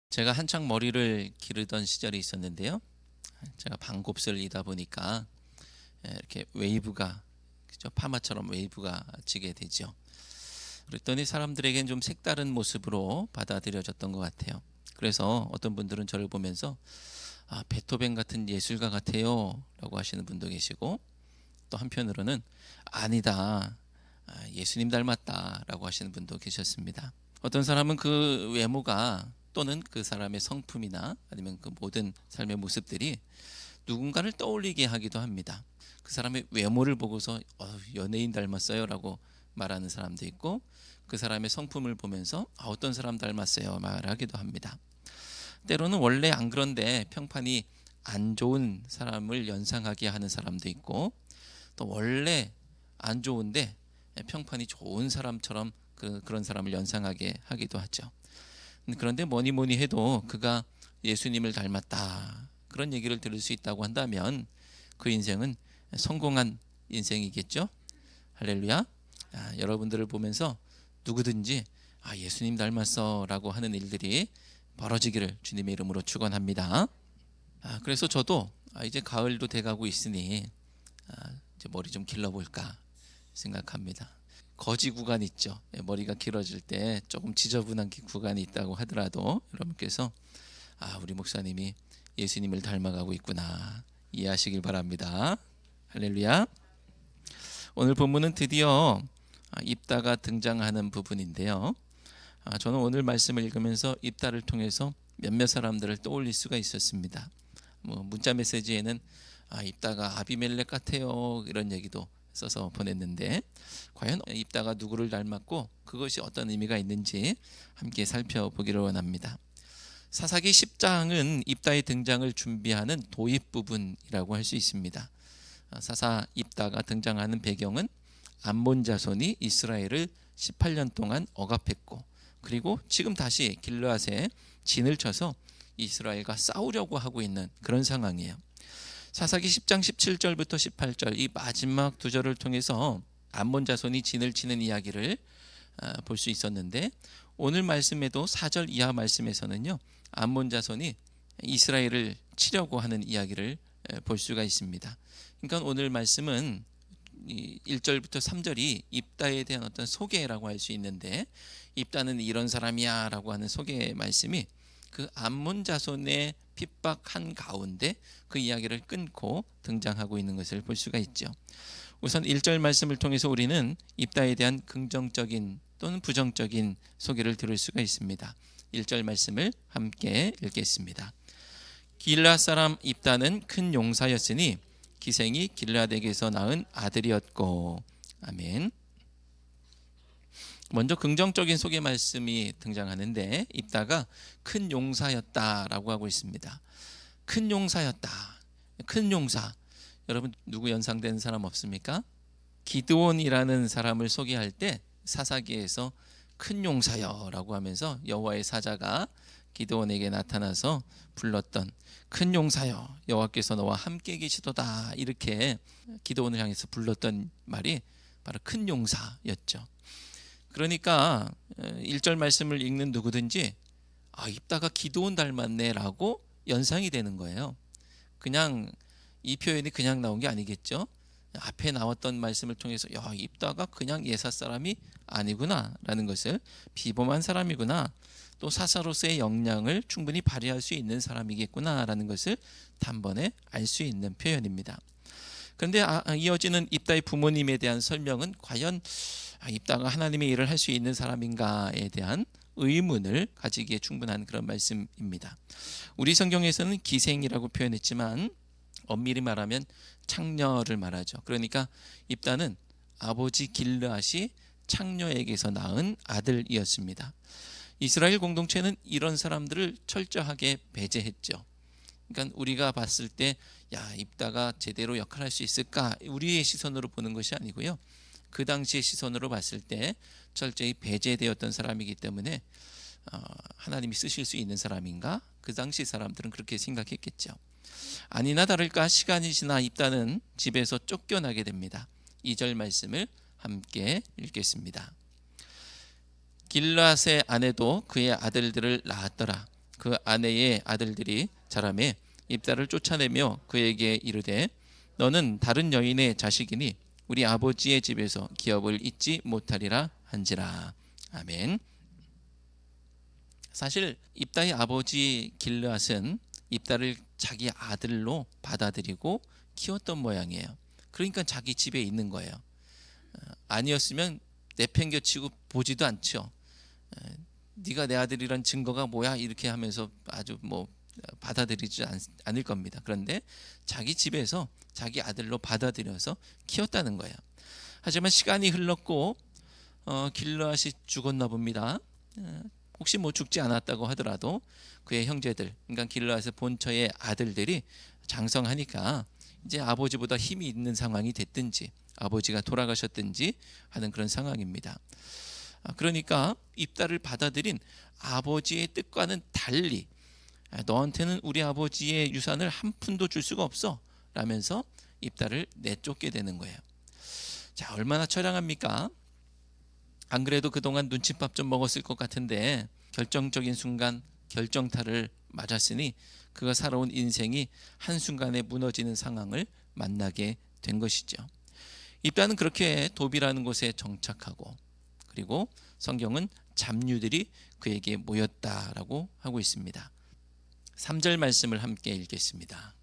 제가 한창 머리를 기르던 시절이 있었는데요. 제가 반곱슬 이다 보니까 이렇게 웨이브가, 그죠? 파마처럼 웨이브가 지게 되죠. 그랬더니 사람들에겐 좀 색다른 모습으로 받아들여졌던 것 같아요. 그래서 어떤 분들은 저를 보면서 베토벤 같은 예술가 같아요 라고 하시는 분도 계시고, 또 한편으로는 아니다, 예수님 닮았다 라고 하시는 분도 계셨습니다. 어떤 사람은 그 외모가 또는 그 사람의 성품이나 아니면 그 모든 삶의 모습들이 누군가를 떠올리게 하기도 합니다. 그 사람의 외모를 보고서 연예인 닮았어요 라고 말하는 사람도 있고, 그 사람의 성품을 보면서 어떤 사람 닮았어요 말하기도 합니다. 때로는 원래 안 그런데 평판이 안 좋은 사람을 연상하게 하는 사람도 있고, 또 원래 안 좋은데 평판이 좋은 사람처럼 그런 사람을 연상하게 하기도 하죠. 그런데 뭐니 해도 그가 예수님을 닮았다, 그런 얘기를 들을 수 있다고 한다면 그 인생은 성공한 인생이겠죠. 할렐루야. 여러분들을 보면서 누구든지 예수님 닮았어 라고 하는 일들이 벌어지기를 주님의 이름으로 축원합니다. 그래서 저도 이제 가을도 돼가고 있으니 이제 머리 좀 길러볼까 생각합니다. 거지 구간 있죠. 머리가 길어질 때 조금 지저분한 구간이 있다고 하더라도 여러분께서 우리 목사님이 예수님을 닮아가고 있구나 이해하시길 바랍니다. 할렐루야. 오늘 본문은 드디어 입다가 등장하는 부분인데요. 저는 오늘 말씀을 읽으면서 입다를 통해서 몇몇 사람들을 떠올릴 수가 있었습니다. 문자 메시지에는 입다가 아비멜렉 같아요 이런 얘기도 써서 보냈는데, 과연 입다가 누구를 닮았고 그것이 어떤 의미가 있는지 함께 살펴보기를 원합니다. 사사기 10장은 입다의 등장을 준비하는 도입 부분이라고 할 수 있습니다. 사사 입다가 등장하는 배경은 암몬 자손이 이스라엘을 18년 동안 억압했고, 그리고 지금 다시 길르앗에 진을 쳐서 이스라엘과 싸우려고 하고 있는 그런 상황이에요. 사사기 10장 17절부터 18절 이 마지막 두 절을 통해서 암몬 자손이 진을 치는 이야기를 볼 수 있었는데, 오늘 말씀에도 4절 이하 말씀에서는요, 암몬 자손이 이스라엘을 치려고 하는 이야기를 볼 수가 있습니다. 그러니까 오늘 말씀은 1절부터 3절이 입다에 대한 어떤 소개라고 할 수 있는데, 입다는 이런 사람이야 라고 하는 소개 말씀이 그 암몬 자손의 핍박한 가운데 그 이야기를 끊고 등장하고 있는 것을 볼 수가 있죠. 우선 1절 말씀을 통해서 우리는 입다에 대한 긍정적인 또는 부정적인 소개를 들을 수가 있습니다. 1절 말씀을 함께 읽겠습니다. 길르앗 사람 입다는 큰 용사였으니 기생이 길르앗에게서 낳은 아들이었고. 아멘. 먼저 긍정적인 소개 말씀이 등장하는데, 입다가 큰 용사였다라고 하고 있습니다. 큰 용사였다. 큰 용사. 여러분 누구 연상되는 사람 없습니까? 기드온이라는 사람을 소개할 때 사사기에서 큰 용사여 라고 하면서 여호와의 사자가 기드온에게 나타나서 불렀던 큰 용사여 여호와께서 너와 함께 계시도다, 이렇게 기드온을 향해서 불렀던 말이 바로 큰 용사였죠. 그러니까 1절 말씀을 읽는 누구든지 입다가 기드온 닮았네 라고 연상이 되는 거예요. 그냥 이 표현이 그냥 나온 게 아니겠죠. 앞에 나왔던 말씀을 통해서 입다가 그냥 예사 사람이 아니구나 라는 것을, 비범한 사람이구나, 또 사사로서의 역량을 충분히 발휘할 수 있는 사람이겠구나 라는 것을 단번에 알 수 있는 표현입니다. 그런데 이어지는 입다의 부모님에 대한 설명은 과연 입다가 하나님의 일을 할 수 있는 사람인가에 대한 의문을 가지기에 충분한 그런 말씀입니다. 우리 성경에서는 기생이라고 표현했지만 엄밀히 말하면 창녀를 말하죠. 그러니까 입다는 아버지 길르앗이 창녀에게서 낳은 아들이었습니다. 이스라엘 공동체는 이런 사람들을 철저하게 배제했죠. 그러니까 우리가 봤을 때 입다가 제대로 역할할 수 있을까, 우리의 시선으로 보는 것이 아니고요, 그 당시의 시선으로 봤을 때 철저히 배제되었던 사람이기 때문에 하나님이 쓰실 수 있는 사람인가, 그 당시 사람들은 그렇게 생각했겠죠. 아니나 다를까 시간이 지나 입다는 집에서 쫓겨나게 됩니다. 2절 말씀을 함께 읽겠습니다. 길르앗의 아내도 그의 아들들을 낳았더라. 그 아내의 아들들이 자라매 입다를 쫓아내며 그에게 이르되 너는 다른 여인의 자식이니 우리 아버지의 집에서 기업을 잊지 못하리라 한지라. 아멘. 사실 입다의 아버지 길르앗은 입다를 자기 아들로 받아들이고 키웠던 모양이에요. 그러니까 자기 집에 있는 거예요. 아니었으면 내팽겨치고 보지도 않죠. 네가 내 아들이란 증거가 뭐야 이렇게 하면서 아주 받아들이지 않을 겁니다. 그런데 자기 집에서 자기 아들로 받아들여서 키웠다는 거예요. 하지만 시간이 흘렀고 길르앗이 죽었나 봅니다. 혹시 죽지 않았다고 하더라도 그의 형제들, 그러니까 길르앗의 본처의 아들들이 장성하니까 이제 아버지보다 힘이 있는 상황이 됐든지 아버지가 돌아가셨든지 하는 그런 상황입니다. 그러니까 입다를 받아들인 아버지의 뜻과는 달리 너한테는 우리 아버지의 유산을 한 푼도 줄 수가 없어 라면서 입다를 내쫓게 되는 거예요. 자, 얼마나 처량합니까? 안 그래도 그동안 눈칫밥 좀 먹었을 것 같은데 결정적인 순간 결정타를 맞았으니 그가 살아온 인생이 한순간에 무너지는 상황을 만나게 된 것이죠. 입다는 그렇게 도비라는 곳에 정착하고 그리고 성경은 잡류들이 그에게 모였다라고 하고 있습니다. 3절 말씀을 함께 읽겠습니다.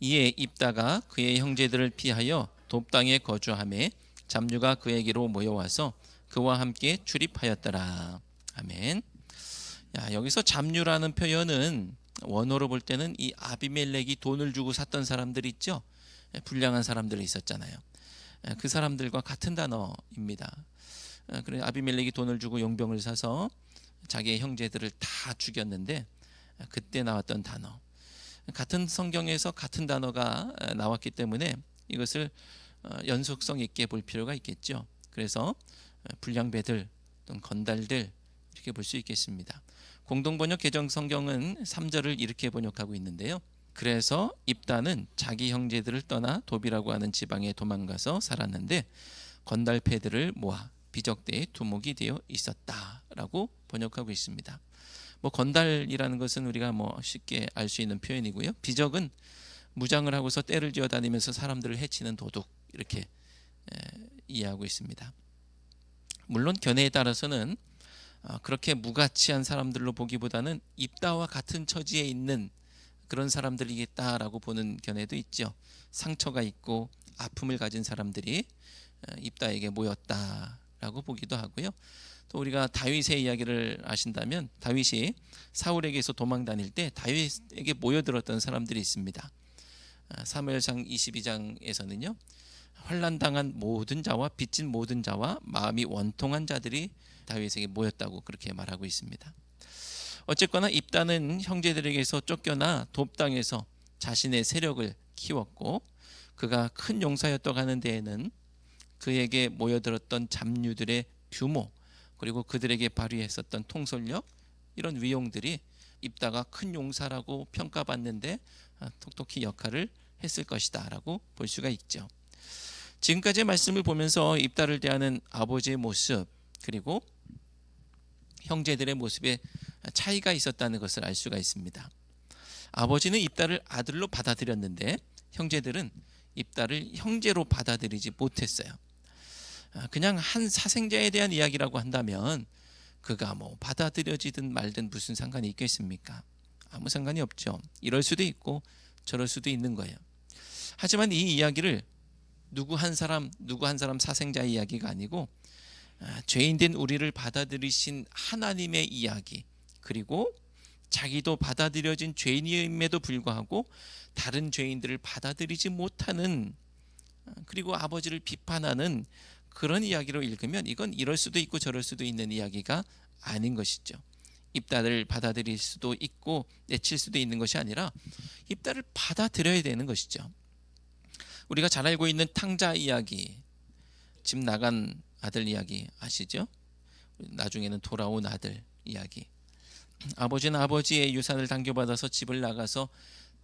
이에 입다가 그의 형제들을 피하여 돕당에 거주하매 잡류가 그에게로 모여와서 그와 함께 출입하였더라. 아멘. 여기서 잡류라는 표현은 원어로 볼 때는 이 아비멜렉이 돈을 주고 샀던 사람들 있죠. 불량한 사람들이 있었잖아요. 그 사람들과 같은 단어입니다. 그래 아비멜렉이 돈을 주고 용병을 사서 자기의 형제들을 다 죽였는데 그때 나왔던 단어. 같은 성경에서 같은 단어가 나왔기 때문에 이것을 연속성 있게 볼 필요가 있겠죠. 그래서 불량배들 또는 건달들 이렇게 볼 수 있겠습니다. 공동번역 개정 성경은 3절을 이렇게 번역하고 있는데요. 그래서 입다는 자기 형제들을 떠나 도비라고 하는 지방에 도망가서 살았는데 건달패들을 모아 비적대에 두목이 되어 있었다라고 번역하고 있습니다. 건달이라는 것은 우리가 쉽게 알 수 있는 표현이고요. 비적은 무장을 하고서 떼를 지어 다니면서 사람들을 해치는 도둑 이렇게 이해하고 있습니다. 물론 견해에 따라서는 그렇게 무가치한 사람들로 보기보다는 입다와 같은 처지에 있는 그런 사람들이겠다라고 보는 견해도 있죠. 상처가 있고 아픔을 가진 사람들이 입다에게 모였다라고 보기도 하고요. 또 우리가 다윗의 이야기를 아신다면 다윗이 사울에게서 도망 다닐 때 다윗에게 모여들었던 사람들이 있습니다. 사무엘상 22장에서는요. 환난당한 모든 자와 빚진 모든 자와 마음이 원통한 자들이 다윗에게 모였다고 그렇게 말하고 있습니다. 어쨌거나 입다는 형제들에게서 쫓겨나 돕당에서 자신의 세력을 키웠고 그가 큰 용사였다고 하는 데에는 그에게 모여들었던 잡류들의 규모 그리고 그들에게 발휘했었던 통솔력 이런 위용들이 입다가 큰 용사라고 평가받는데 톡톡히 역할을 했을 것이다 라고 볼 수가 있죠. 지금까지의 말씀을 보면서 입다를 대하는 아버지의 모습 그리고 형제들의 모습에 차이가 있었다는 것을 알 수가 있습니다. 아버지는 입다를 아들로 받아들였는데 형제들은 입다를 형제로 받아들이지 못했어요. 그냥 한 사생자에 대한 이야기라고 한다면 그가 받아들여지든 말든 무슨 상관이 있겠습니까? 아무 상관이 없죠. 이럴 수도 있고 저럴 수도 있는 거예요. 하지만 이 이야기를 누구 한 사람 사생자의 이야기가 아니고 죄인된 우리를 받아들이신 하나님의 이야기 그리고 자기도 받아들여진 죄인임에도 불구하고 다른 죄인들을 받아들이지 못하는 그리고 아버지를 비판하는 그런 이야기로 읽으면 이건 이럴 수도 있고 저럴 수도 있는 이야기가 아닌 것이죠. 입다를 받아들일 수도 있고 내칠 수도 있는 것이 아니라 입다를 받아들여야 되는 것이죠. 우리가 잘 알고 있는 탕자 이야기, 집 나간 아들 이야기 아시죠? 나중에는 돌아온 아들 이야기. 아버지는 아버지의 유산을 당겨받아서 집을 나가서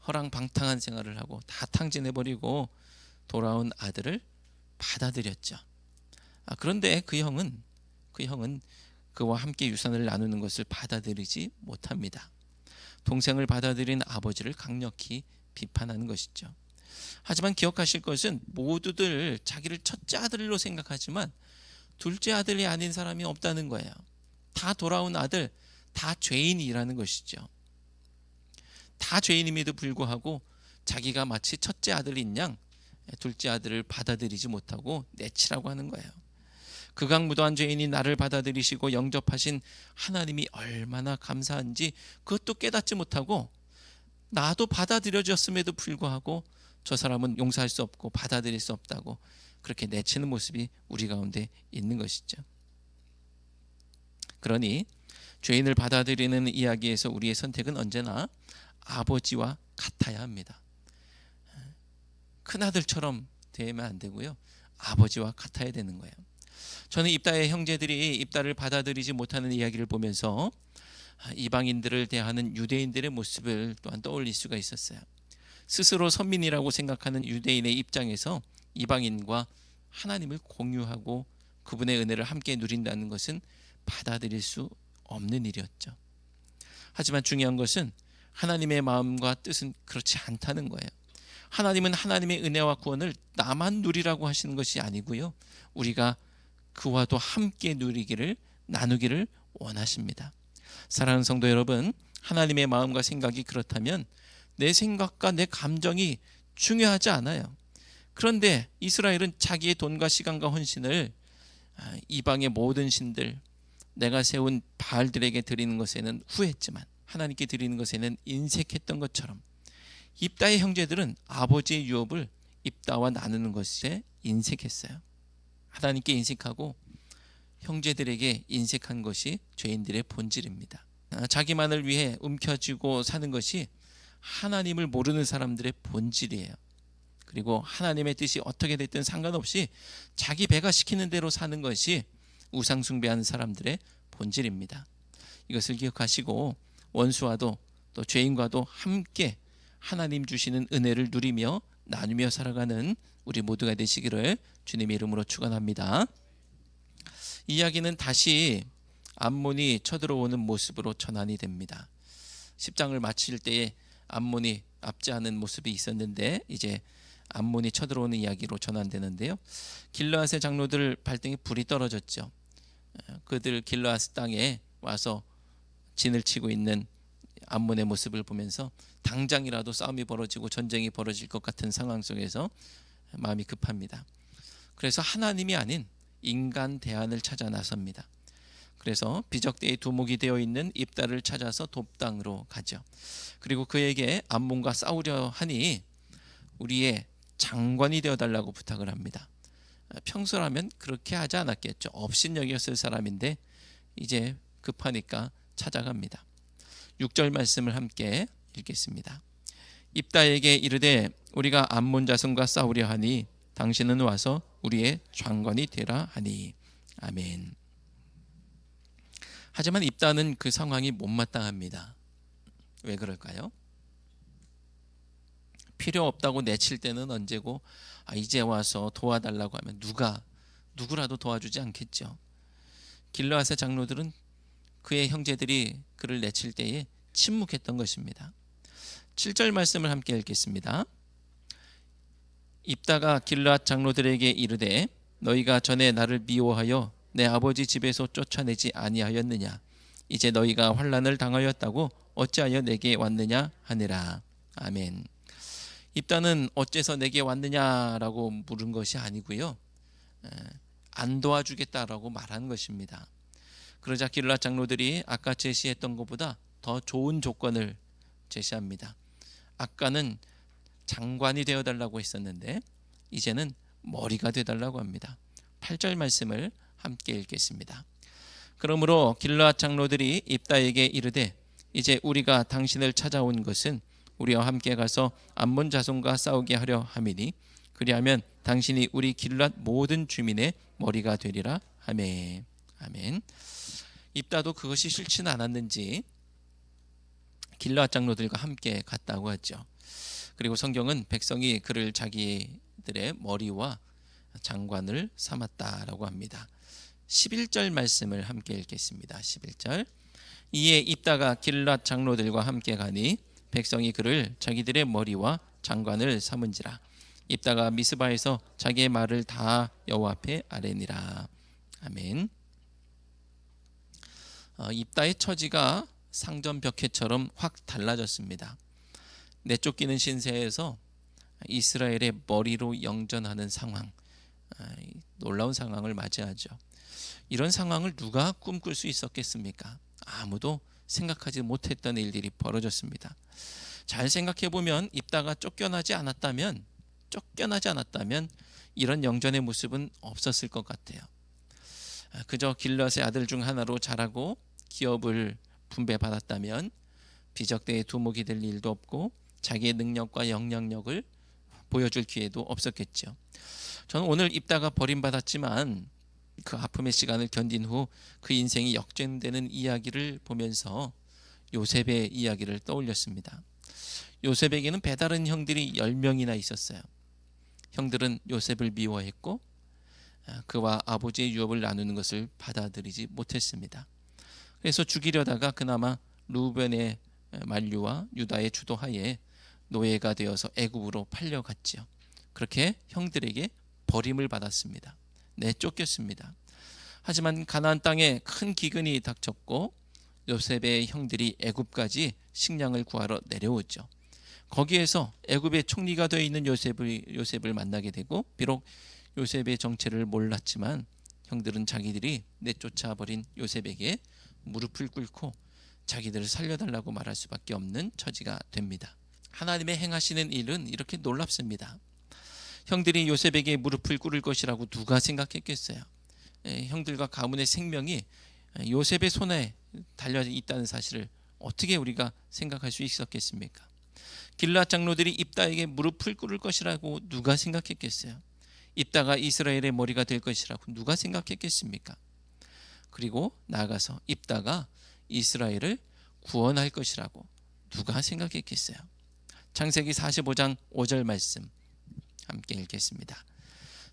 허랑방탕한 생활을 하고 다 탕진해버리고 돌아온 아들을 받아들였죠. 그런데 그 형은 그와 함께 유산을 나누는 것을 받아들이지 못합니다. 동생을 받아들인 아버지를 강력히 비판하는 것이죠. 하지만 기억하실 것은 모두들 자기를 첫째 아들로 생각하지만 둘째 아들이 아닌 사람이 없다는 거예요. 다 돌아온 아들, 다 죄인이라는 것이죠. 다 죄인임에도 불구하고 자기가 마치 첫째 아들인 양 둘째 아들을 받아들이지 못하고 내치라고 하는 거예요. 극악무도한 죄인이 나를 받아들이시고 영접하신 하나님이 얼마나 감사한지 그것도 깨닫지 못하고 나도 받아들여졌음에도 불구하고 저 사람은 용서할 수 없고 받아들일 수 없다고 그렇게 내치는 모습이 우리 가운데 있는 것이죠. 그러니 죄인을 받아들이는 이야기에서 우리의 선택은 언제나 아버지와 같아야 합니다. 큰아들처럼 되면 안 되고요. 아버지와 같아야 되는 거예요. 저는 입다의 형제들이 입다를 받아들이지 못하는 이야기를 보면서 이방인들을 대하는 유대인들의 모습을 또한 떠올릴 수가 있었어요. 스스로 선민이라고 생각하는 유대인의 입장에서 이방인과 하나님을 공유하고 그분의 은혜를 함께 누린다는 것은 받아들일 수 없는 일이었죠. 하지만 중요한 것은 하나님의 마음과 뜻은 그렇지 않다는 거예요. 하나님은 하나님의 은혜와 구원을 나만 누리라고 하시는 것이 아니고요. 우리가 그와도 함께 누리기를 나누기를 원하십니다. 사랑하는 성도 여러분, 하나님의 마음과 생각이 그렇다면 내 생각과 내 감정이 중요하지 않아요. 그런데 이스라엘은 자기의 돈과 시간과 헌신을 이방의 모든 신들, 내가 세운 바알들에게 드리는 것에는 후회했지만 하나님께 드리는 것에는 인색했던 것처럼 입다의 형제들은 아버지의 유업을 입다와 나누는 것에 인색했어요. 하나님께 인색하고 형제들에게 인색한 것이 죄인들의 본질입니다. 자기만을 위해 움켜쥐고 사는 것이 하나님을 모르는 사람들의 본질이에요. 그리고 하나님의 뜻이 어떻게 됐든 상관없이 자기 배가 시키는 대로 사는 것이 우상 숭배하는 사람들의 본질입니다. 이것을 기억하시고 원수와도 또 죄인과도 함께 하나님 주시는 은혜를 누리며 나누며 살아가는 우리 모두가 되시기를 주님의 이름으로 축원합니다. 이야기는 다시 암몬이 쳐들어오는 모습으로 전환이 됩니다. 10장을 마칠 때에 암몬이 압제하는 모습이 있었는데 이제 암몬이 쳐들어오는 이야기로 전환되는데요. 길르앗의 장로들 발등에 불이 떨어졌죠. 그들 길르앗 땅에 와서 진을 치고 있는 암몬의 모습을 보면서 당장이라도 싸움이 벌어지고 전쟁이 벌어질 것 같은 상황 속에서 마음이 급합니다. 그래서 하나님이 아닌 인간 대안을 찾아 나섭니다. 그래서 비적대의 두목이 되어 있는 입다를 찾아서 돕당으로 가죠. 그리고 그에게 암몬과 싸우려 하니 우리의 장관이 되어달라고 부탁을 합니다. 평소라면 그렇게 하지 않았겠죠. 업신여겼을 사람인데 이제 급하니까 찾아갑니다. 6절 말씀을 함께 읽겠습니다. 입다에게 이르되 우리가 암몬 자손과 싸우려 하니 당신은 와서 우리의 장관이 되라 하니. 아멘. 하지만 입다는 그 상황이 못마땅합니다. 왜 그럴까요? 필요 없다고 내칠 때는 언제고 이제 와서 도와달라고 하면 누구라도 도와주지 않겠죠. 길르앗의 장로들은 그의 형제들이 그를 내칠 때에 침묵했던 것입니다. 7절 말씀을 함께 읽겠습니다. 입다가 길르앗 장로들에게 이르되 너희가 전에 나를 미워하여 내 아버지 집에서 쫓아내지 아니하였느냐? 이제 너희가 환난을 당하였다고 어찌하여 내게 왔느냐 하니라. 아멘. 입다는 어째서 내게 왔느냐라고 물은 것이 아니고요, 안 도와주겠다라고 말한 것입니다. 그러자 길르앗 장로들이 아까 제시했던 것보다 더 좋은 조건을 제시합니다. 아까는 장관이 되어달라고 했었는데 이제는 머리가 되어달라고 합니다. 8절 말씀을 함께 읽겠습니다. 그러므로 길르앗 장로들이 입다에게 이르되 이제 우리가 당신을 찾아온 것은 우리와 함께 가서 암몬 자손과 싸우게 하려 함이니 그리하면 당신이 우리 길르앗 모든 주민의 머리가 되리라 하매. 아멘. 입다도 그것이 싫지는 않았는지 길르앗 장로들과 함께 갔다고 하죠. 그리고 성경은 백성이 그를 자기들의 머리와 장관을 삼았다라고 합니다. 11절 말씀을 함께 읽겠습니다. 11절. 이에 입다가 길랏 장로들과 함께 가니 백성이 그를 자기들의 머리와 장관을 삼은지라. 입다가 미스바에서 자기의 말을 다 여호와 앞에 아뢰니라. 아멘. 입다의 처지가 상전 벽해처럼 확 달라졌습니다. 내쫓기는 신세에서 이스라엘의 머리로 영전하는 상황, 놀라운 상황을 맞이하죠. 이런 상황을 누가 꿈꿀 수 있었겠습니까? 아무도 생각하지 못했던 일들이 벌어졌습니다. 잘 생각해 보면 입다가 쫓겨나지 않았다면 이런 영전의 모습은 없었을 것 같아요. 그저 길럿의 아들 중 하나로 자라고 기업을 분배받았다면 비적대의 두목이 될 일도 없고 자기의 능력과 영향력을 보여줄 기회도 없었겠죠. 저는 오늘 입다가 버림받았지만 그 아픔의 시간을 견딘 후 그 인생이 역전되는 이야기를 보면서 요셉의 이야기를 떠올렸습니다. 요셉에게는 배다른 형들이 10명이나 있었어요. 형들은 요셉을 미워했고 그와 아버지의 유업을 나누는 것을 받아들이지 못했습니다. 그래서 죽이려다가 그나마 루벤의 만류와 유다의 주도하에 노예가 되어서 애굽으로 팔려갔지요. 그렇게 형들에게 버림을 받았습니다. 내쫓겼습니다. 하지만 가나안 땅에 큰 기근이 닥쳤고 요셉의 형들이 애굽까지 식량을 구하러 내려오죠. 거기에서 애굽의 총리가 되어 있는 요셉을 만나게 되고 비록 요셉의 정체를 몰랐지만 형들은 자기들이 내쫓아버린 요셉에게 무릎을 꿇고 자기들을 살려달라고 말할 수밖에 없는 처지가 됩니다. 하나님의 행하시는 일은 이렇게 놀랍습니다. 형들이 요셉에게 무릎을 꿇을 것이라고 누가 생각했겠어요? 형들과 가문의 생명이 요셉의 손에 달려 있다는 사실을 어떻게 우리가 생각할 수 있었겠습니까? 길랏 장로들이 입다에게 무릎을 꿇을 것이라고 누가 생각했겠어요? 입다가 이스라엘의 머리가 될 것이라고 누가 생각했겠습니까? 그리고 나아가서 입다가 이스라엘을 구원할 것이라고 누가 생각했겠어요? 창세기 45장 5절 말씀 함께 읽겠습니다.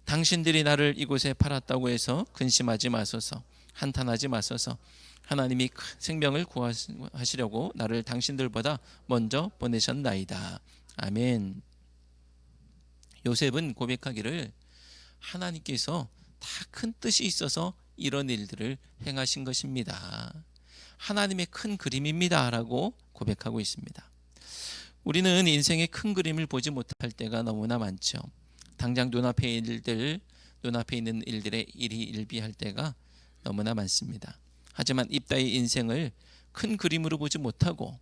당신들이 나를 이곳에 팔았다고 해서 근심하지 마소서, 한탄하지 마소서. 하나님이 생명을 구하시려고 나를 당신들보다 먼저 보내셨나이다. 아멘. 요셉은 고백하기를 하나님께서 다 큰 뜻이 있어서 이런 일들을 행하신 것입니다. 하나님의 큰 그림입니다 라고 고백하고 있습니다. 우리는 인생의 큰 그림을 보지 못할 때가 너무나 많죠. 당장 눈앞에 있는 일들에 일희일비할 때가 너무나 많습니다. 하지만 입다의 인생을 큰 그림으로 보지 못하고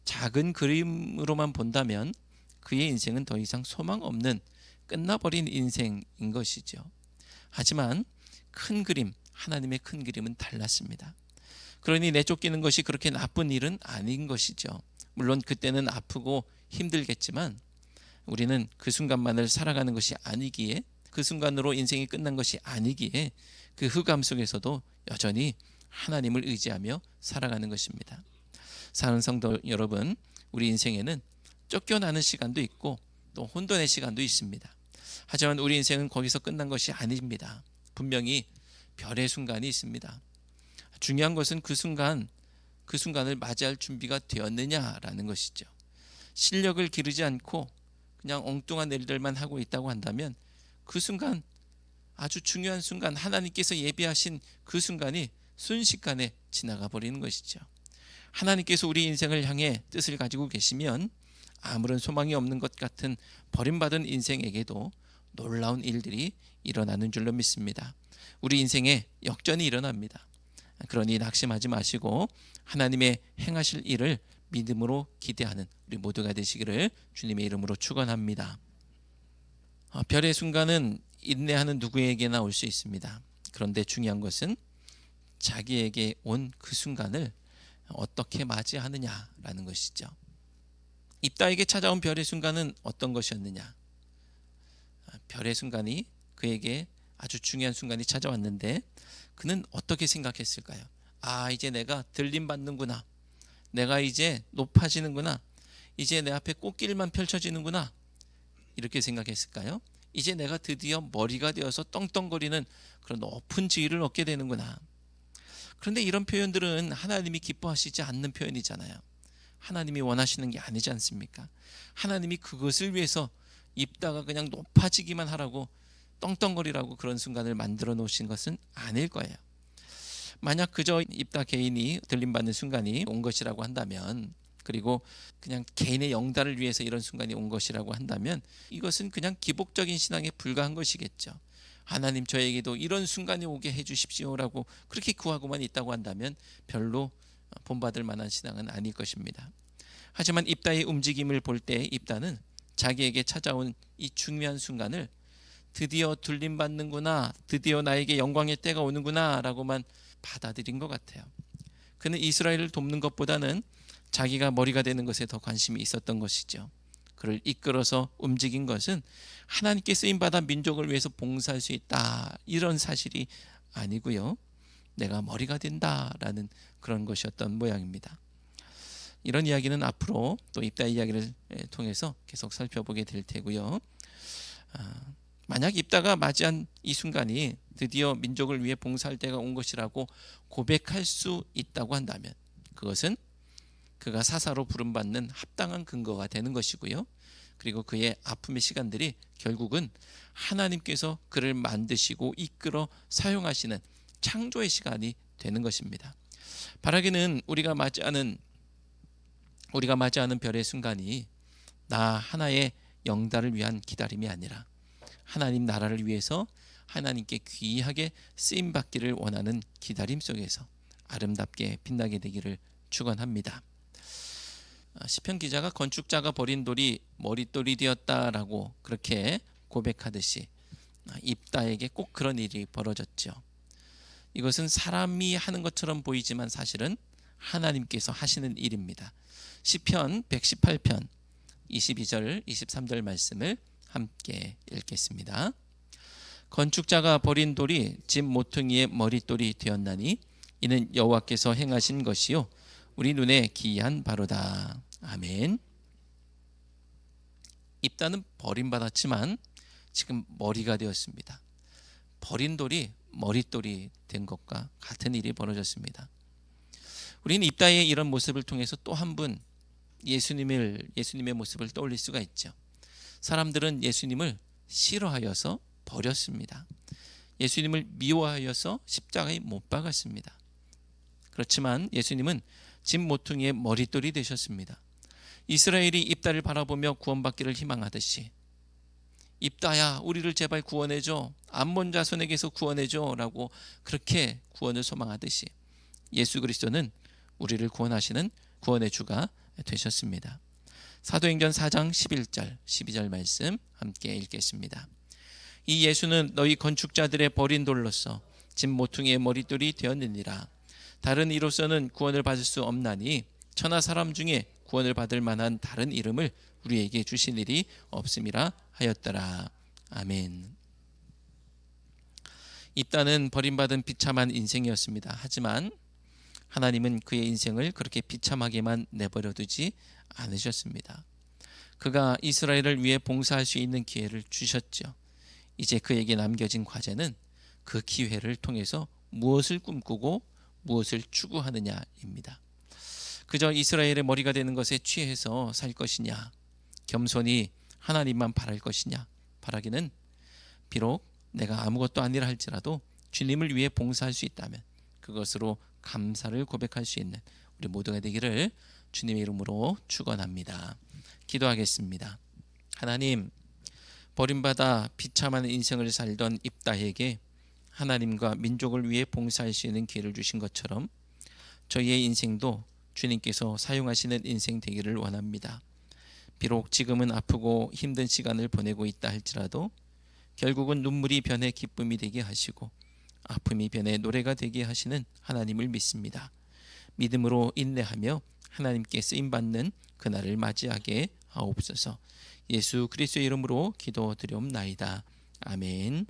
작은 그림으로만 본다면 그의 인생은 더 이상 소망 없는 끝나버린 인생인 것이죠. 하지만 큰 그림, 하나님의 큰 그림은 달랐습니다. 그러니 내쫓기는 것이 그렇게 나쁜 일은 아닌 것이죠. 물론 그때는 아프고 힘들겠지만 우리는 그 순간만을 살아가는 것이 아니기에, 그 순간으로 인생이 끝난 것이 아니기에 그 흑암 속에서도 여전히 하나님을 의지하며 살아가는 것입니다. 사랑하는 성도 여러분, 우리 인생에는 쫓겨나는 시간도 있고 또 혼돈의 시간도 있습니다. 하지만 우리 인생은 거기서 끝난 것이 아닙니다. 분명히 별의 순간이 있습니다. 중요한 것은 그 순간을 맞이할 준비가 되었느냐라는 것이죠. 실력을 기르지 않고 그냥 엉뚱한 일들만 하고 있다고 한다면 그 순간, 아주 중요한 순간, 하나님께서 예비하신 그 순간이 순식간에 지나가 버리는 것이죠. 하나님께서 우리 인생을 향해 뜻을 가지고 계시면 아무런 소망이 없는 것 같은 버림받은 인생에게도 놀라운 일들이 일어나는 줄로 믿습니다. 우리 인생에 역전이 일어납니다. 그러니 낙심하지 마시고 하나님의 행하실 일을 믿음으로 기대하는 우리 모두가 되시기를 주님의 이름으로 축원합니다. 별의 순간은 인내하는 누구에게나 올 수 있습니다. 그런데 중요한 것은 자기에게 온 그 순간을 어떻게 맞이하느냐라는 것이죠. 입다에게 찾아온 별의 순간은 어떤 것이었느냐? 별의 순간이 그에게 아주 중요한 순간이 찾아왔는데 그는 어떻게 생각했을까요? 이제 내가 들림받는구나. 내가 이제 높아지는구나. 이제 내 앞에 꽃길만 펼쳐지는구나, 이렇게 생각했을까요? 이제 내가 드디어 머리가 되어서 떵떵거리는 그런 높은 지위를 얻게 되는구나. 그런데 이런 표현들은 하나님이 기뻐하시지 않는 표현이잖아요. 하나님이 원하시는 게 아니지 않습니까? 하나님이 그것을 위해서 입다가 그냥 높아지기만 하라고 떵떵거리라고 그런 순간을 만들어 놓으신 것은 아닐 거예요. 만약 그저 입다 개인이 들림받는 순간이 온 것이라고 한다면, 그리고 그냥 개인의 영달을 위해서 이런 순간이 온 것이라고 한다면, 이것은 그냥 기복적인 신앙에 불과한 것이겠죠. 하나님 저에게도 이런 순간이 오게 해주십시오라고 그렇게 구하고만 있다고 한다면 별로 본받을 만한 신앙은 아닐 것입니다. 하지만 입다의 움직임을 볼 때 입다는 자기에게 찾아온 이 중요한 순간을 드디어 들림받는구나, 드디어 나에게 영광의 때가 오는구나 라고만 받아들인 것 같아요. 그는 이스라엘을 돕는 것보다는 자기가 머리가 되는 것에 더 관심이 있었던 것이죠. 그를 이끌어서 움직인 것은 하나님께 쓰임받아 민족을 위해서 봉사할 수 있다, 이런 사실이 아니고요, 내가 머리가 된다라는 그런 것이었던 모양입니다. 이런 이야기는 앞으로 또 입다 이야기를 통해서 계속 살펴보게 될 테고요. 만약 입다가 맞이한 이 순간이 드디어 민족을 위해 봉사할 때가 온 것이라고 고백할 수 있다고 한다면, 그것은 그가 사사로 부름받는 합당한 근거가 되는 것이고요. 그리고 그의 아픔의 시간들이 결국은 하나님께서 그를 만드시고 이끌어 사용하시는 창조의 시간이 되는 것입니다. 바라기는 우리가 맞이하는 별의 순간이 나 하나의 영달을 위한 기다림이 아니라 하나님 나라를 위해서 하나님께 귀하게 쓰임받기를 원하는 기다림 속에서 아름답게 빛나게 되기를 축원합니다. 시편 기자가 건축자가 버린 돌이 머릿돌이 되었다라고 그렇게 고백하듯이 입다에게 꼭 그런 일이 벌어졌죠. 이것은 사람이 하는 것처럼 보이지만 사실은 하나님께서 하시는 일입니다. 시편 118편 22절 23절 말씀을 함께 읽겠습니다. 건축자가 버린 돌이 집 모퉁이의 머릿돌이 되었나니 이는 여호와께서 행하신 것이요 우리 눈에 기이한 바로다. 아멘. 입다는 버림받았지만 지금 머리가 되었습니다. 버린 돌이 머릿돌이 된 것과 같은 일이 벌어졌습니다. 우리는 입다의 이런 모습을 통해서 또 한 분 예수님의 모습을 떠올릴 수가 있죠. 사람들은 예수님을 싫어하여서 버렸습니다. 예수님을 미워하여서 십자가에 못 박았습니다. 그렇지만 예수님은 집 모퉁이의 머릿돌이 되셨습니다. 이스라엘이 입다를 바라보며 구원받기를 희망하듯이 입다야 우리를 제발 구원해줘, 암몬 자손에게서 구원해줘 라고 그렇게 구원을 소망하듯이 예수 그리스도는 우리를 구원하시는 구원의 주가 되셨습니다. 사도행전 4장 11절 12절 말씀 함께 읽겠습니다. 이 예수는 너희 건축자들의 버린 돌로서 집 모퉁이의 머릿돌이 되었느니라. 다른 이로서는 구원을 받을 수 없나니 천하 사람 중에 구원을 받을 만한 다른 이름을 우리에게 주신 일이 없음이라 하였더라. 아멘. 입다는 버림받은 비참한 인생이었습니다. 하지만 하나님은 그의 인생을 그렇게 비참하게만 내버려 두지 않으셨습니다. 그가 이스라엘을 위해 봉사할 수 있는 기회를 주셨죠. 이제 그에게 남겨진 과제는 그 기회를 통해서 무엇을 꿈꾸고 무엇을 추구하느냐입니다. 그저 이스라엘의 머리가 되는 것에 취해서 살 것이냐, 겸손히 하나님만 바랄 것이냐, 바라기는 비록 내가 아무것도 아니라 할지라도 주님을 위해 봉사할 수 있다면 그것으로 감사를 고백할 수 있는 우리 모두가 되기를 주님의 이름으로 축원합니다. 기도하겠습니다. 하나님, 버림받아 비참한 인생을 살던 입다에게 하나님과 민족을 위해 봉사할 수 있는 기회를 주신 것처럼 저희의 인생도 주님께서 사용하시는 인생 되기를 원합니다. 비록 지금은 아프고 힘든 시간을 보내고 있다 할지라도 결국은 눈물이 변해 기쁨이 되게 하시고 아픔이 변해 노래가 되게 하시는 하나님을 믿습니다. 믿음으로 인내하며 하나님께 쓰임받는 그날을 맞이하게 하옵소서. 예수 그리스도의 이름으로 기도드리옵나이다. 아멘.